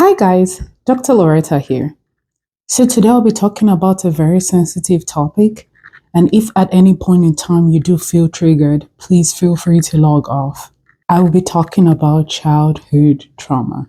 Hi guys, Dr. Loretta here. So today I'll be talking about a very sensitive topic, and if at any point in time you do feel triggered, please feel free to log off. I will be talking about childhood trauma.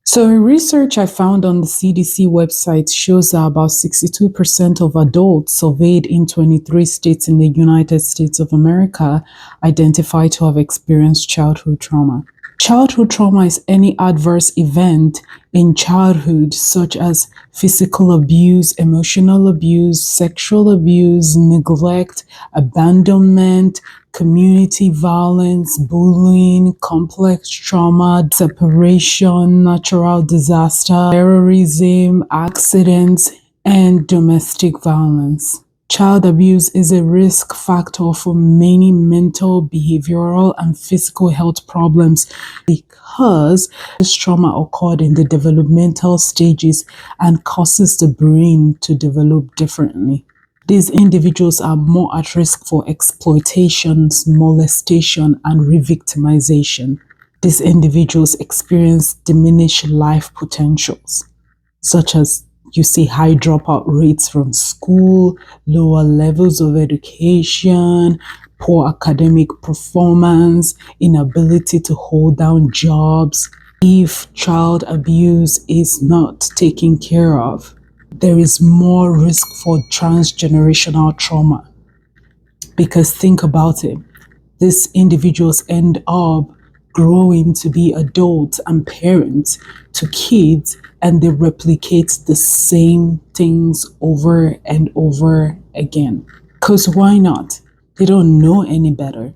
So research I found on the CDC website shows that about 62% of adults surveyed in 23 states in the United States of America identify to have experienced childhood trauma. Childhood trauma is any adverse event in childhood, such as physical abuse, emotional abuse, sexual abuse, neglect, abandonment, community violence, bullying, complex trauma, separation, natural disaster, terrorism, accidents, and domestic violence. Child abuse is a risk factor for many mental, behavioral, and physical health problems because this trauma occurred in the developmental stages and causes the brain to develop differently. These individuals are more at risk for exploitations, molestation, and re-victimization. These individuals experience diminished life potentials, such as you see high dropout rates from school, lower levels of education, poor academic performance, inability to hold down jobs. If child abuse is not taken care of, there is more risk for transgenerational trauma. Because think about it, these individuals end up growing to be adults and parents to kids, and they replicate the same things over and over again. Because why not? They don't know any better.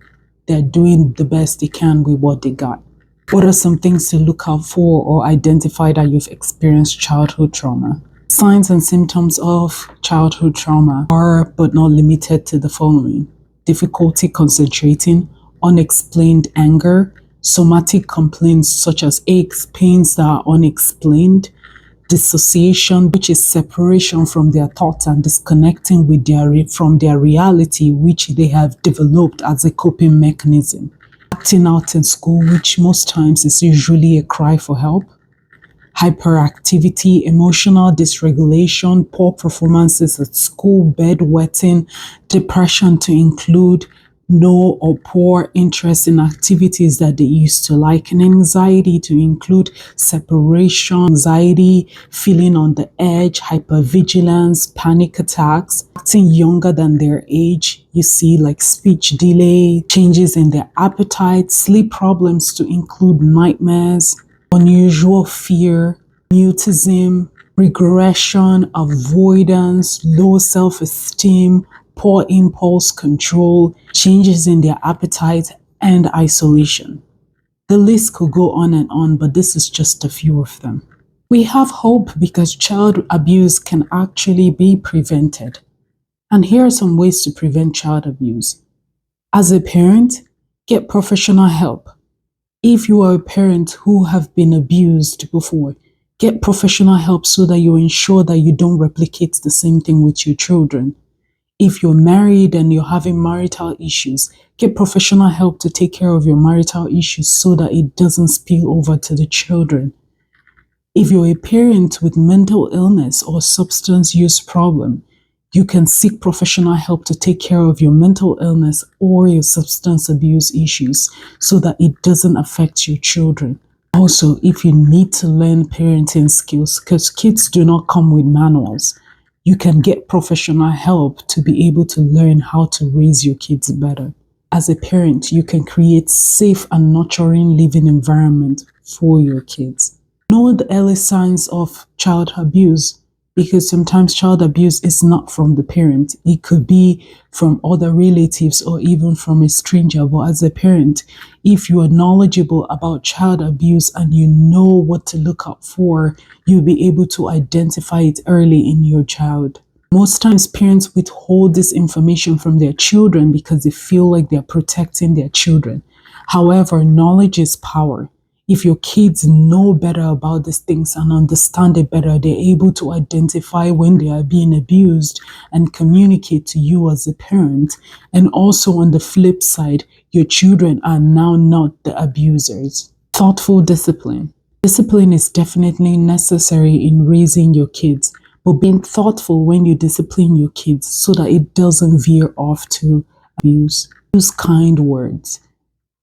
They're doing the best they can with what they got. What are some things to look out for or identify that you've experienced childhood trauma? Signs and symptoms of childhood trauma are, but not limited to, the following: difficulty concentrating, unexplained anger, somatic complaints such as aches, pains that are unexplained, dissociation, which is separation from their thoughts and disconnecting with from their reality, which they have developed as a coping mechanism, acting out in school, which most times is usually a cry for help, hyperactivity, emotional dysregulation, poor performances at school, bedwetting, depression to include no or poor interest in activities that they used to like, and anxiety to include separation, anxiety, feeling on the edge, hypervigilance, panic attacks, acting younger than their age. You see like speech delay, changes in their appetite, sleep problems to include nightmares, unusual fear, mutism, regression, avoidance, low self-esteem, poor impulse control, changes in their appetite, and isolation. The list could go on, but this is just a few of them. We have hope because child abuse can actually be prevented. And here are some ways to prevent child abuse. As a parent, get professional help. If you are a parent who have been abused before, get professional help so that you ensure that you don't replicate the same thing with your children. If you're married and you're having marital issues, get professional help to take care of your marital issues so that it doesn't spill over to the children. If you're a parent with mental illness or substance use problem, you can seek professional help to take care of your mental illness or your substance abuse issues so that it doesn't affect your children. Also, if you need to learn parenting skills, because kids do not come with manuals, you can get professional help to be able to learn how to raise your kids better. As a parent, you can create safe and nurturing living environment for your kids. Know the early signs of child abuse, because sometimes child abuse is not from the parent. It could be from other relatives or even from a stranger. But as a parent, if you are knowledgeable about child abuse and you know what to look out for, you'll be able to identify it early in your child. Most times parents withhold this information from their children because they feel like they're protecting their children. However, knowledge is power. If your kids know better about these things and understand it better, they're able to identify when they are being abused and communicate to you as a parent. And also on the flip side, your children are now not the abusers. Thoughtful discipline. Discipline is definitely necessary in raising your kids, but being thoughtful when you discipline your kids so that it doesn't veer off to abuse. Use kind words.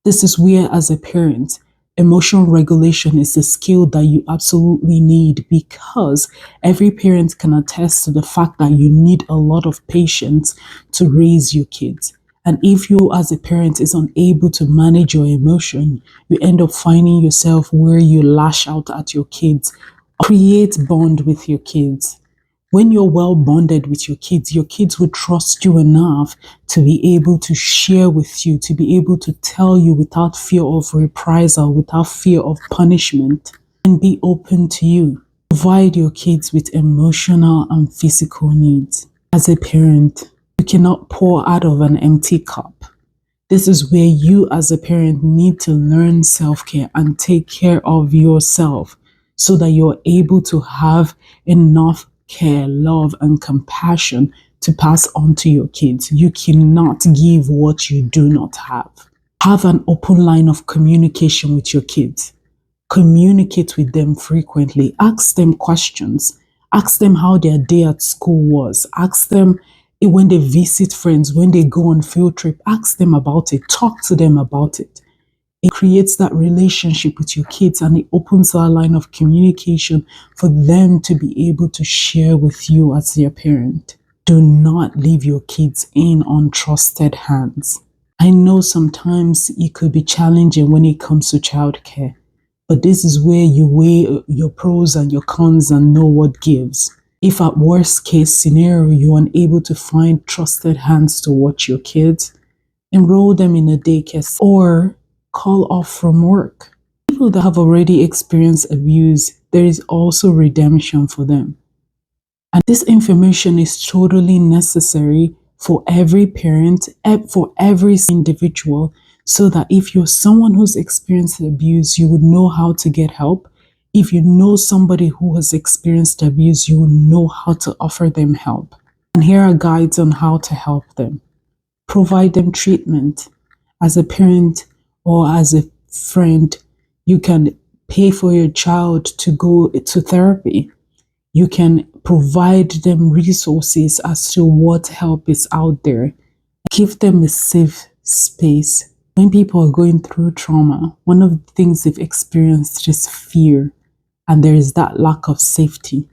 This is where, as a parent, emotional regulation is a skill that you absolutely need, because every parent can attest to the fact that you need a lot of patience to raise your kids. And if you, as a parent, is unable to manage your emotion, you end up finding yourself where you lash out at your kids. Create bond with your kids. When you're well bonded with your kids will trust you enough to be able to share with you, to be able to tell you without fear of reprisal, without fear of punishment, and be open to you. Provide your kids with emotional and physical needs. As a parent, you cannot pour out of an empty cup. This is where you, as a parent, need to learn self care and take care of yourself so that you're able to have enough care, love, and compassion to pass on to your kids. You cannot give what you do not have. Have an open line of communication with your kids. Communicate with them frequently. Ask them questions. Ask them how their day at school was. Ask them when they visit friends, when they go on field trip. Ask them about it. Talk to them about it. It creates that relationship with your kids, and it opens that line of communication for them to be able to share with you as their parent. Do not leave your kids in untrusted hands. I know sometimes it could be challenging when it comes to childcare, but this is where you weigh your pros and your cons and know what gives. If at worst case scenario you're unable to find trusted hands to watch your kids, enroll them in a daycare or call off from work. People that have already experienced abuse, there is also redemption for them. And this information is totally necessary for every parent, for every individual, so that if you're someone who's experienced abuse, you would know how to get help. If you know somebody who has experienced abuse, you will know how to offer them help. And here are guides on how to help them. Provide them treatment. As a parent or as a friend, you can pay for your child to go to therapy. You can provide them resources as to what help is out there. Give them a safe space. When people are going through trauma, one of the things they've experienced is fear, and there is that lack of safety.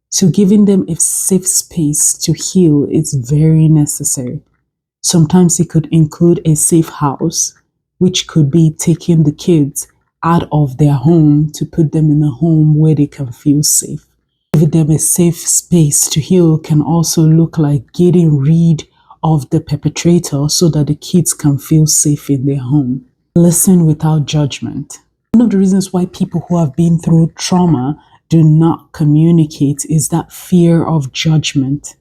So giving them a safe space to heal is very necessary. Sometimes it could include a safe house, which could be taking the kids out of their home to put them in a home where they can feel safe. Giving them a safe space to heal can also look like getting rid of the perpetrator so that the kids can feel safe in their home. Listen without judgment. One of the reasons why people who have been through trauma do not communicate is that fear of judgment.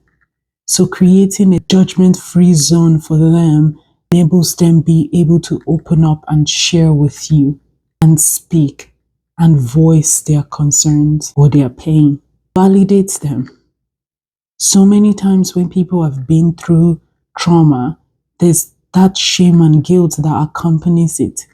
So creating a judgment-free zone for them enables them be able to open up and share with you and speak and voice their concerns or their pain. Validates them. So many times when people have been through trauma, there's that shame and guilt that accompanies it.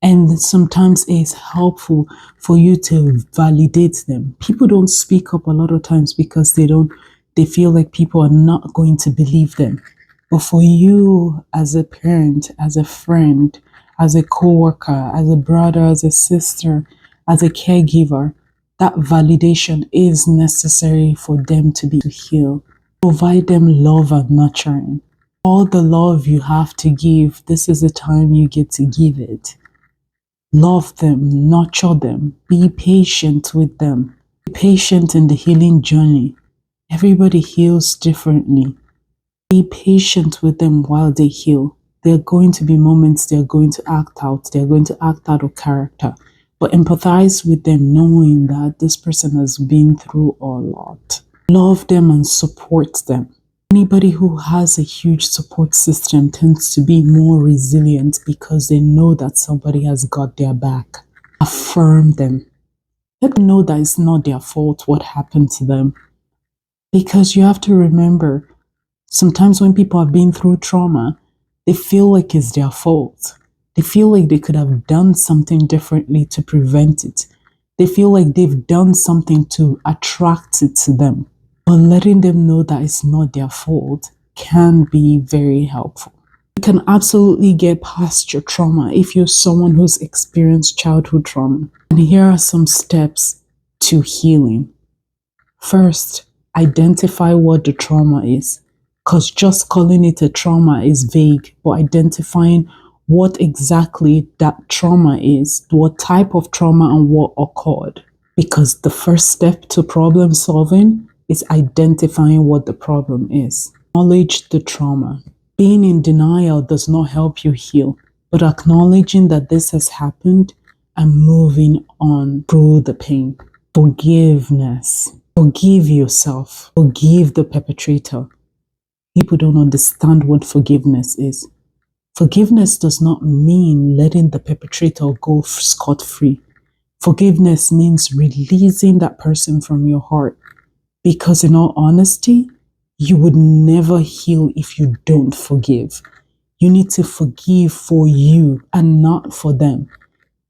And sometimes it's helpful for you to validate them. People don't speak up a lot of times because they feel like people are not going to believe them. But for you as a parent, as a friend, as a coworker, as a brother, as a sister, as a caregiver, that validation is necessary for them to heal. Provide them love and nurturing. All the love you have to give, this is the time you get to give it. Love them, nurture them, be patient with them. Be patient in the healing journey. Everybody heals differently. Be patient with them while they heal. There are going to be moments they're going to act out. They're going to act out of character. But empathize with them knowing that this person has been through a lot. Love them and support them. Anybody who has a huge support system tends to be more resilient because they know that somebody has got their back. Affirm them. Let them know that it's not their fault what happened to them. Because you have to remember, sometimes when people have been through trauma, they feel like it's their fault. They feel like they could have done something differently to prevent it. They feel like they've done something to attract it to them. But letting them know that it's not their fault can be very helpful. You can absolutely get past your trauma if you're someone who's experienced childhood trauma. And here are some steps to healing. First, identify what the trauma is, because just calling it a trauma is vague, but identifying what exactly that trauma is, what type of trauma and what occurred. Because the first step to problem solving is identifying what the problem is. Acknowledge the trauma. Being in denial does not help you heal, but acknowledging that this has happened and moving on through the pain. Forgiveness. Forgive yourself. Forgive the perpetrator. People don't understand what forgiveness is. Forgiveness does not mean letting the perpetrator go scot-free. Forgiveness means releasing that person from your heart. Because in all honesty, you would never heal if you don't forgive. You need to forgive for you and not for them.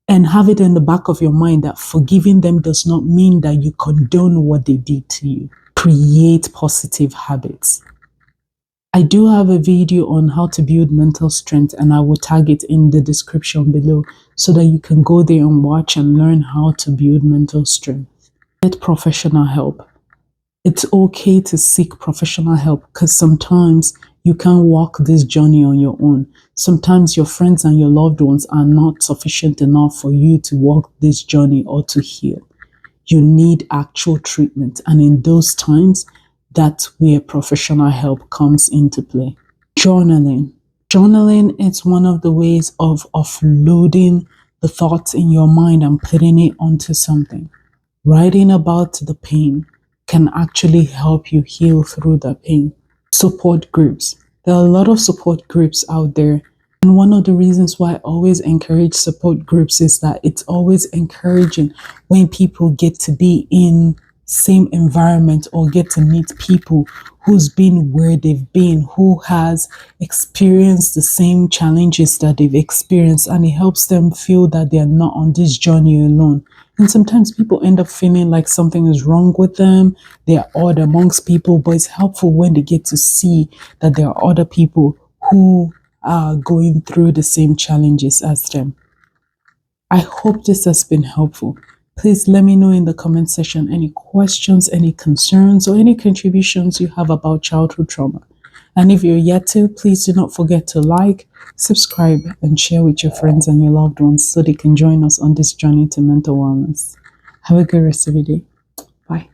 And have it in the back of your mind that forgiving them does not mean that you condone what they did to you. Create positive habits. I do have a video on how to build mental strength, and I will tag it in the description below so that you can go there and watch and learn how to build mental strength. Get professional help. It's okay to seek professional help because sometimes you can't walk this journey on your own. Sometimes your friends and your loved ones are not sufficient enough for you to walk this journey or to heal. You need actual treatment, and in those times, that's where professional help comes into play. Journaling. Journaling is one of the ways of offloading the thoughts in your mind and putting it onto something. Writing about the pain can actually help you heal through the pain. Support groups. There are a lot of support groups out there. And one of the reasons why I always encourage support groups is that it's always encouraging when people get to be in same environment or get to meet people who's been where they've been, who has experienced the same challenges that they've experienced, and it helps them feel that they're not on this journey alone. And sometimes people end up feeling like something is wrong with them. They are odd amongst people, but it's helpful when they get to see that there are other people who are going through the same challenges as them. I hope this has been helpful. Please let me know in the comment section any questions, any concerns, or any contributions you have about childhood trauma. And if you're yet to, please do not forget to like, subscribe, and share with your friends and your loved ones so they can join us on this journey to mental wellness. Have a good rest of your day. Bye.